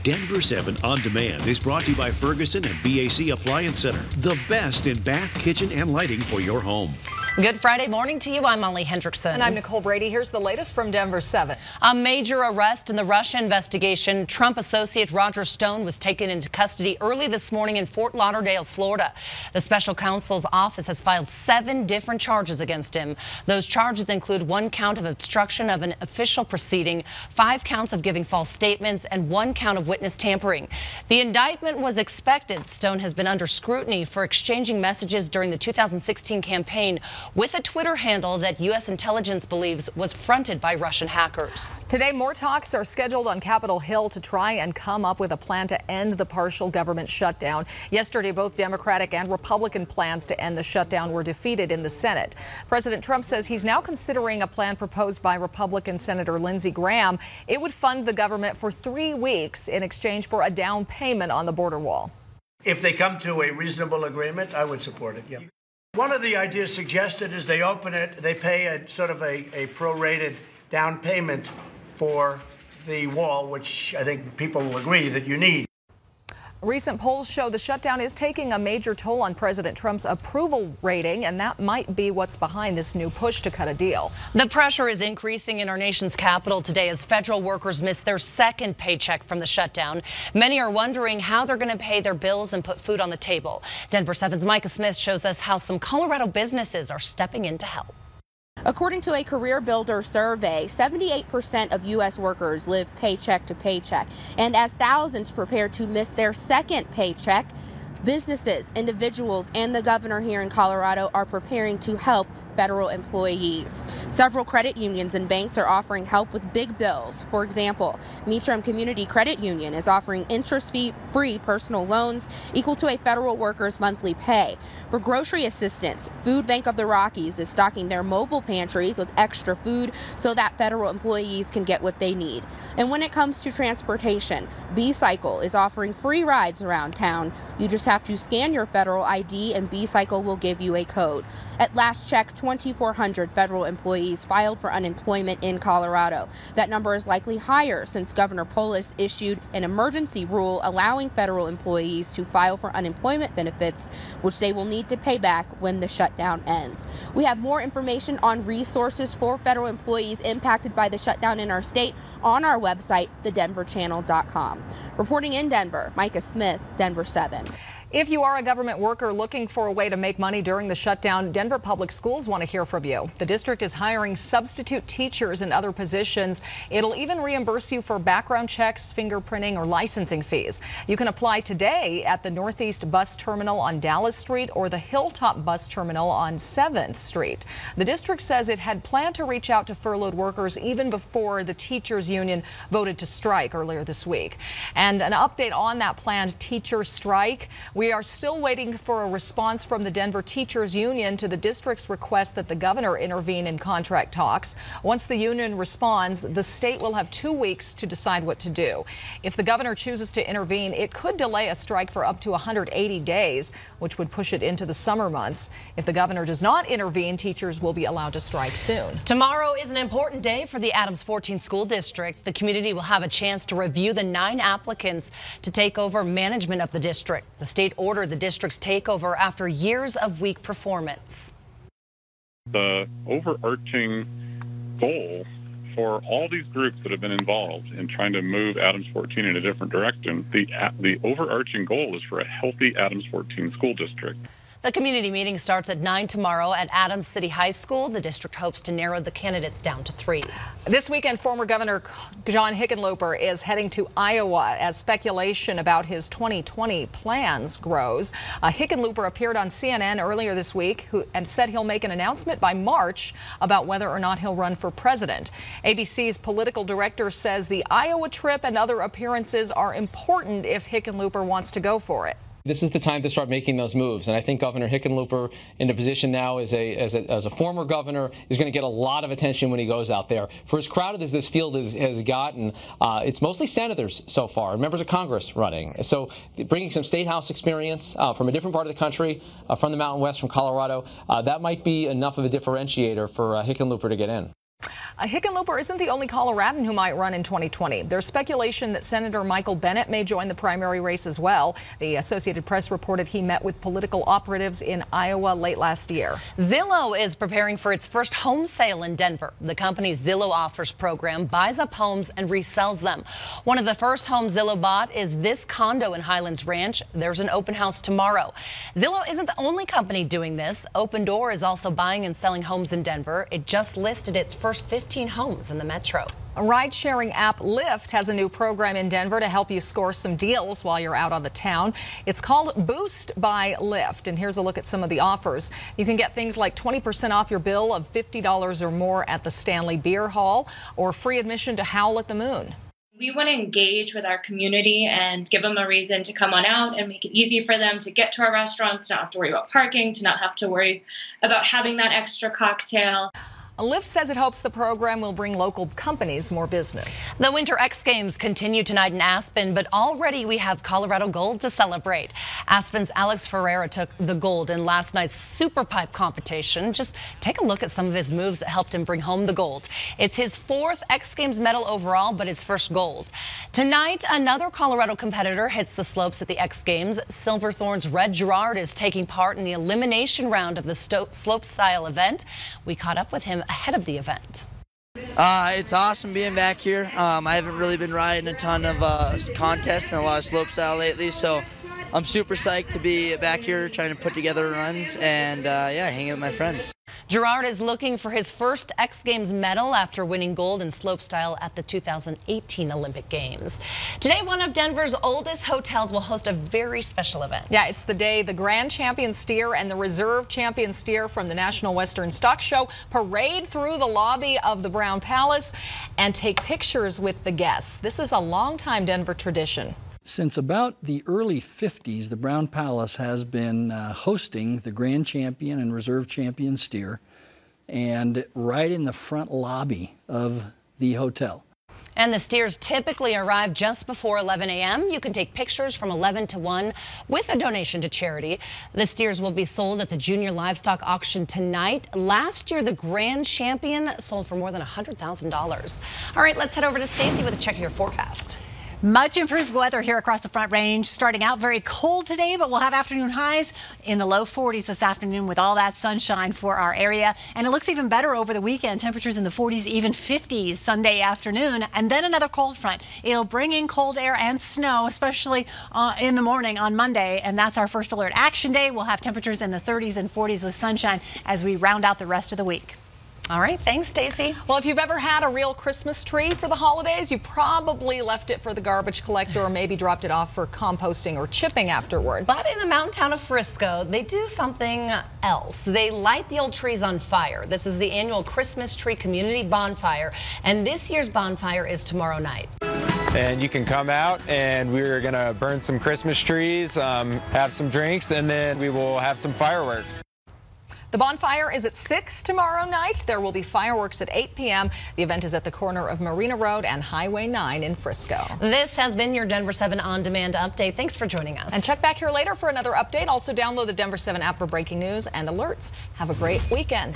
Denver 7 On Demand is brought to you by Ferguson and BAC Appliance Center, the best in bath, kitchen, and lighting for your home. Good Friday morning to you. I'm Molly Hendrickson. And I'm Nicole Brady. Here's the latest from Denver 7. A major arrest in the Russia investigation. Trump associate Roger Stone was taken into custody early this morning in Fort Lauderdale, Florida. The special counsel's office has filed 7 different charges against him. Those charges include 1 count of obstruction of an official proceeding, 5 counts of giving false statements, and 1 count of witness tampering. The indictment was expected. Stone has been under scrutiny for exchanging messages during the 2016 campaign with a Twitter handle that U.S. intelligence believes was fronted by Russian hackers. Today, more talks are scheduled on Capitol Hill to try and come up with a plan to end the partial government shutdown. Yesterday, both Democratic and Republican plans to end the shutdown were defeated in the Senate. President Trump says he's now considering a plan proposed by Republican Senator Lindsey Graham. It would fund the government for 3 weeks in exchange for a down payment on the border wall. If they come to a reasonable agreement, I would support it, yeah. One of the ideas suggested is they open it, they pay a sort of a prorated down payment for the wall, which I think people will agree that you need. Recent polls show the shutdown is taking a major toll on President Trump's approval rating, and that might be what's behind this new push to cut a deal. The pressure is increasing in our nation's capital today as federal workers miss their 2nd paycheck from the shutdown. Many are wondering how they're going to pay their bills and put food on the table. Denver 7's Micah Smith shows us how some Colorado businesses are stepping in to help. According to a Career Builder survey, 78% of U.S. workers live paycheck to paycheck. And as thousands prepare to miss their 2nd paycheck, businesses, individuals, and the governor here in Colorado are preparing to help federal employees. Several credit unions and banks are offering help with big bills. For example, Meacham Community Credit Union is offering interest-free personal loans equal to a federal worker's monthly pay. For grocery assistance, Food Bank of the Rockies is stocking their mobile pantries with extra food so that federal employees can get what they need. And when it comes to transportation, B-Cycle is offering free rides around town. You just have to scan your federal ID and B-Cycle will give you a code. At last check, 2,400 federal employees filed for unemployment in Colorado. That number is likely higher since Governor Polis issued an emergency rule allowing federal employees to file for unemployment benefits, which they will need to pay back when the shutdown ends. We have more information on resources for federal employees impacted by the shutdown in our state on our website, thedenverchannel.com. Reporting in Denver, Micah Smith, Denver 7. If you are a government worker looking for a way to make money during the shutdown, Denver Public Schools want to hear from you. The district is hiring substitute teachers and other positions. It'll even reimburse you for background checks, fingerprinting, or licensing fees. You can apply today at the Northeast Bus Terminal on Dallas Street or the Hilltop Bus Terminal on 7th Street. The district says it had planned to reach out to furloughed workers even before the teachers union voted to strike earlier this week. And an update on that planned teacher strike. We are still waiting for a response from the Denver Teachers Union to the district's request that the governor intervene in contract talks. Once the union responds, the state will have 2 weeks to decide what to do. If the governor chooses to intervene, it could delay a strike for up to 180 days, which would push it into the summer months. If the governor does not intervene, teachers will be allowed to strike soon. Tomorrow is an important day for the Adams 14 School District. The community will have a chance to review the 9 applicants to take over management of the district. The state ordered the district's takeover after years of weak performance. The overarching goal for all these groups that have been involved in trying to move Adams 14 in a different direction, the overarching goal is for a healthy Adams 14 school district. The community meeting starts at 9 tomorrow at Adams City High School. The district hopes to narrow the candidates down to 3. This weekend, former Governor John Hickenlooper is heading to Iowa as speculation about his 2020 plans grows. Hickenlooper appeared on CNN earlier this week and said he'll make an announcement by March about whether or not he'll run for president. ABC's political director says the Iowa trip and other appearances are important if Hickenlooper wants to go for it. This is the time to start making those moves, and I think Governor Hickenlooper, in a position now as a former governor, is going to get a lot of attention when he goes out there. For as crowded as this field has gotten, it's mostly senators so far, members of Congress running. So bringing some state house experience from a different part of the country, from the Mountain West, from Colorado, that might be enough of a differentiator for Hickenlooper to get in. Hickenlooper isn't the only Coloradan who might run in 2020. There's speculation that Senator Michael Bennet may join the primary race as well. The Associated Press reported he met with political operatives in Iowa late last year. Zillow is preparing for its first home sale in Denver. The company's Zillow Offers program buys up homes and resells them. One of the first homes Zillow bought is this condo in Highlands Ranch. There's an open house tomorrow. Zillow isn't the only company doing this. Open Door is also buying and selling homes in Denver. It just listed its first 15 homes in the metro. A ride-sharing app, Lyft, has a new program in Denver to help you score some deals while you're out on the town. It's called Boost by Lyft, and here's a look at some of the offers. You can get things like 20% off your bill of $50 or more at the Stanley Beer Hall, or free admission to Howl at the Moon. We want to engage with our community and give them a reason to come on out and make it easy for them to get to our restaurants, to not have to worry about parking, to not have to worry about having that extra cocktail. Lyft says it hopes the program will bring local companies more business. The Winter X Games continue tonight in Aspen, but already we have Colorado gold to celebrate. Aspen's Alex Ferreira took the gold in last night's Super Pipe competition. Just take a look at some of his moves that helped him bring home the gold. It's his 4th X Games medal overall, but his first gold. Tonight, another Colorado competitor hits the slopes at the X Games. Silverthorne's Red Girard is taking part in the elimination round of the slope style event. We caught up with him ahead of the event. It's awesome being back here. I haven't really been riding a ton of contests and a lot of slopestyle lately, so I'm super psyched to be back here trying to put together runs and yeah, hang out with my friends. Girard is looking for his first X Games medal after winning gold in slopestyle at the 2018 Olympic Games. Today, one of Denver's oldest hotels will host a very special event. Yeah, it's the day the Grand Champion steer and the Reserve Champion steer from the National Western Stock Show parade through the lobby of the Brown Palace and take pictures with the guests. This is a longtime Denver tradition. Since about the early 50s, the Brown Palace has been hosting the Grand Champion and Reserve Champion steer, and right in the front lobby of the hotel. And the steers typically arrive just before 11 a.m. You can take pictures from 11 to 1 with a donation to charity. The steers will be sold at the Junior Livestock Auction tonight. Last year, the Grand Champion sold for more than $100,000. All right, let's head over to Stacy with a check of your forecast. Much improved weather here across the Front Range. Starting out very cold today, but we'll have afternoon highs in the low 40s this afternoon with all that sunshine for our area. And it looks even better over the weekend. Temperatures in the 40s, even 50s Sunday afternoon. And then another cold front. It'll bring in cold air and snow, especially in the morning on Monday. And that's our first alert action day. We'll have temperatures in the 30s and 40s with sunshine as we round out the rest of the week. All right, thanks, Stacy. Well, if you've ever had a real Christmas tree for the holidays, you probably left it for the garbage collector or maybe dropped it off for composting or chipping afterward. But in the mountain town of Frisco, they do something else. They light the old trees on fire. This is the annual Christmas tree community bonfire, and this year's bonfire is tomorrow night. And you can come out and we're gonna burn some Christmas trees, have some drinks, and then we will have some fireworks. The bonfire is at 6 tomorrow night. There will be fireworks at 8 p.m. The event is at the corner of Marina Road and Highway 9 in Frisco. This has been your Denver 7 On Demand update. Thanks for joining us. And check back here later for another update. Also download the Denver 7 app for breaking news and alerts. Have a great weekend.